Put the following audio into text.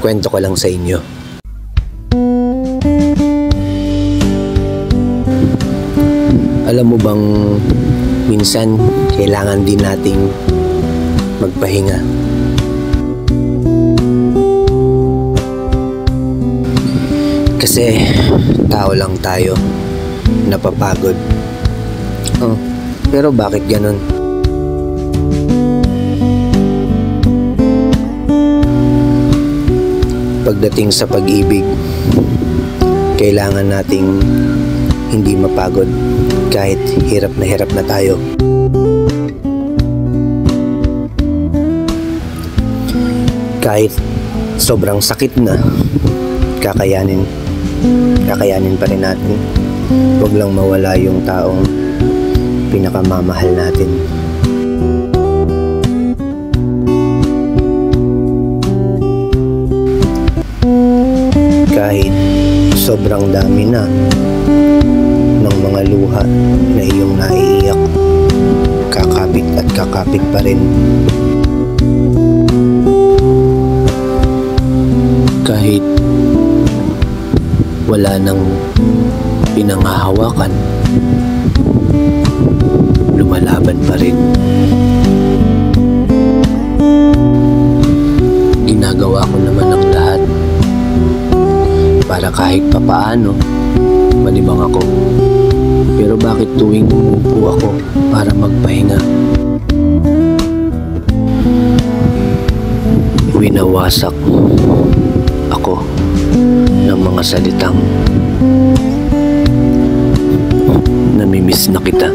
Kwento ko lang sa inyo. Alam mo bang minsan kailangan din nating magpahinga. Kasi tao lang tayo, napapagod. Pero bakit ganun? Pagdating sa pag-ibig, kailangan nating hindi mapagod kahit hirap na tayo. Kahit sobrang sakit na, kakayanin pa rin natin. Huwag lang mawala yung taong pinakamamahal natin. Kahit sobrang dami na ng mga luha na iyong naiiyak, kakapit at kakapit pa rin. Kahit wala nang pinanghahawakan, lumalaban pa rin. Ginagawa ko naman ang lahat para kahit papaano malibang ako. Pero bakit tuwing umupo ako para magpahinga, winawasak ako ng mga salitang namimiss na kita?